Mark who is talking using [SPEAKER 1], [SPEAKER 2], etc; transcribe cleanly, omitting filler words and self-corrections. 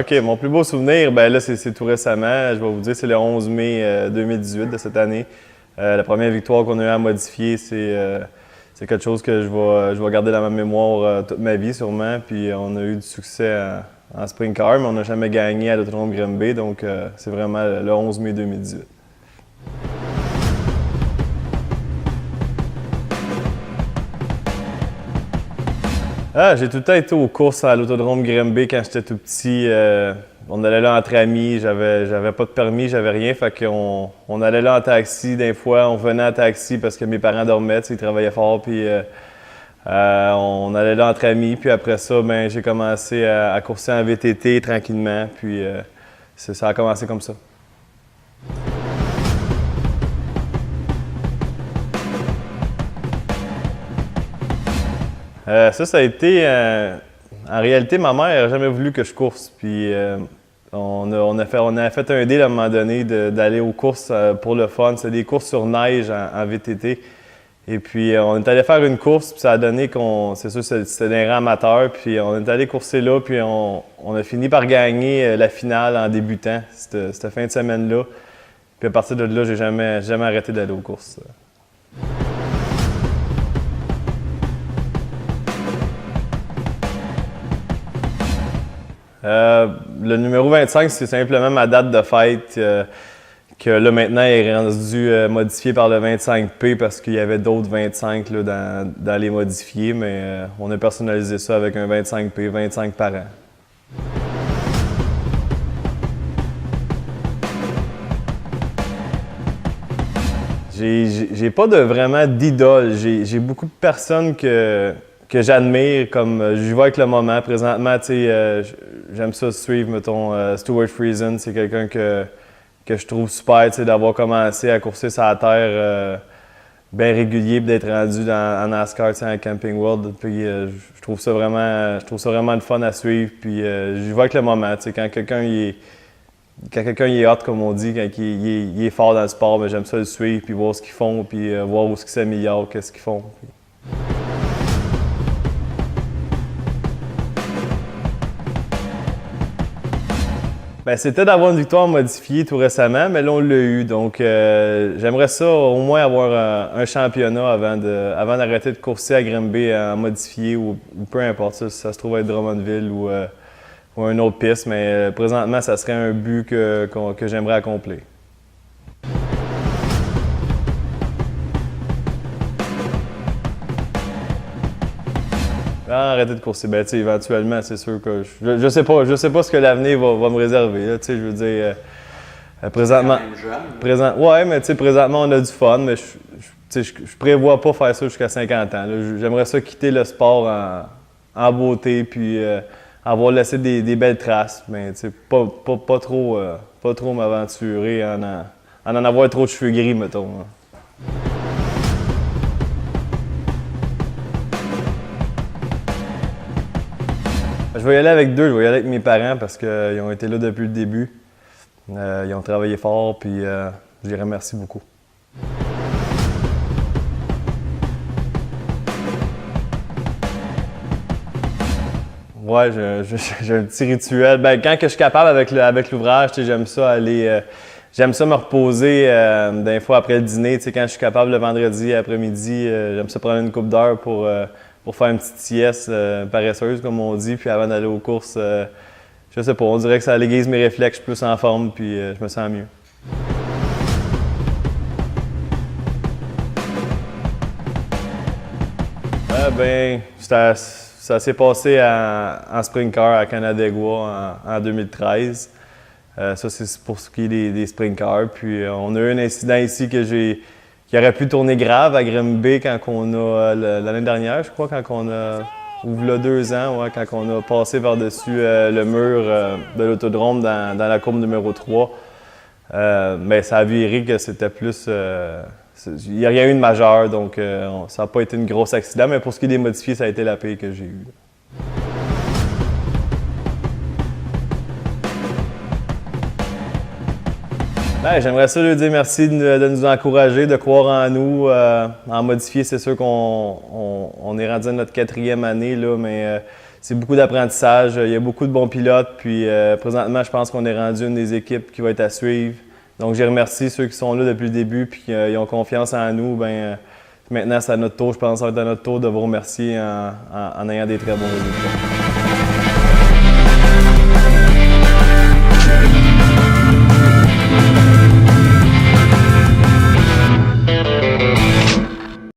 [SPEAKER 1] OK, mon plus beau souvenir, ben là, c'est tout récemment. Je vais vous dire, c'est le 11 mai 2018 de cette année. La première victoire qu'on a eu à modifier, c'est quelque chose que je vais garder dans ma mémoire toute ma vie, sûrement. Puis on a eu du succès en sprint car, mais on n'a jamais gagné à l'Autodrome Grimby. Donc, c'est vraiment le 11 mai 2018. Ah, j'ai tout le temps été aux courses à l'Autodrome Grimby quand j'étais tout petit. On allait là entre amis, j'avais pas de permis, j'avais rien, fait qu'on allait là en taxi des fois, on venait en taxi parce que mes parents dormaient, ils travaillaient fort, puis on allait là entre amis, puis après ça, ben, j'ai commencé à courser en VTT tranquillement, puis ça a commencé comme ça. Ça a été. En réalité, ma mère n'a jamais voulu que je course. Puis on a fait un deal à un moment donné d'aller aux courses pour le fun. C'est des courses sur neige en VTT. Et puis on est allé faire une course, puis ça a donné c'est sûr, c'était des rangs amateurs. Puis on est allé courser là, puis on a fini par gagner la finale en débutant, cette fin de semaine-là. Puis à partir de là, j'ai jamais arrêté d'aller aux courses. Le numéro 25, c'est simplement ma date de fête, que là maintenant est rendu modifié par le 25P parce qu'il y avait d'autres 25 là, dans les modifiés, mais on a personnalisé ça avec un 25P, 25 par an. J'ai pas vraiment d'idole. J'ai beaucoup de personnes que j'admire, comme je vais avec le moment. Présentement, j'aime ça suivre, mettons, Stuart Friesen. C'est quelqu'un que je trouve super, d'avoir commencé à courser sur la terre bien régulier, puis d'être rendu en NASCAR, en Camping World. Puis je trouve ça vraiment le fun à suivre. Puis je vais avec le moment. Quand quelqu'un est hot, comme on dit, quand il est fort dans le sport, ben, j'aime ça le suivre, puis voir ce qu'ils font, puis voir où ils s'améliorent, qu'est-ce qu'ils font. Puis... Ben, c'était d'avoir une victoire modifiée tout récemment, mais là, on l'a eu. Donc, j'aimerais ça au moins avoir un championnat avant d'arrêter de courser à Grimby en modifié ou peu importe, ça se trouve être Drummondville ou une autre piste. Mais présentement, ça serait un but que j'aimerais accomplir. Arrêter de courser, ben, éventuellement, c'est sûr que je sais pas ce que l'avenir va me réserver. Là, je veux dire, présentement. Ouais, mais présentement, on a du fun, mais je prévois pas faire ça jusqu'à 50 ans. J'aimerais ça quitter le sport en beauté, puis avoir laissé des belles traces, mais pas trop m'aventurer en avoir trop de cheveux gris, mettons. Hein. Je vais y aller avec deux. Je vais y aller avec mes parents parce qu'ils ont été là depuis le début. Ils ont travaillé fort, puis je les remercie beaucoup. Ouais, j'ai un petit rituel. Ben, quand que je suis capable avec l'ouvrage, j'aime ça aller... j'aime ça me reposer des fois après le dîner. Quand je suis capable le vendredi après-midi, j'aime ça prendre une couple d'heures pour faire une petite sieste paresseuse, comme on dit, puis avant d'aller aux courses, je sais pas, on dirait que ça aiguise mes réflexes, je suis plus en forme, puis je me sens mieux. Ben, ça s'est passé en sprint car à Canandaigua en 2013. Ça, c'est pour ce qui est des sprint cars. Puis on a eu un incident ici qui aurait pu tourner grave à Grimby quand on a, l'année dernière, je crois, quand on a, ou il y a 2 ans, ouais, quand on a passé par-dessus le mur de l'autodrome dans la courbe numéro 3. Mais ça a viré que c'était plus... il n'y a rien eu de majeur, donc ça n'a pas été un gros accident, mais pour ce qui est des modifiés, ça a été la pire que j'ai eue. Ben, j'aimerais ça lui dire merci de nous encourager, de croire en nous. En modifié, c'est sûr qu'on est rendu à notre 4e année, là, mais c'est beaucoup d'apprentissage. Il y a beaucoup de bons pilotes. Puis présentement, je pense qu'on est rendu une des équipes qui va être à suivre. Donc, je remercie ceux qui sont là depuis le début puis ils ont confiance en nous. Maintenant, c'est à notre tour. Je pense que ça va être à notre tour de vous remercier en ayant des très bons résultats.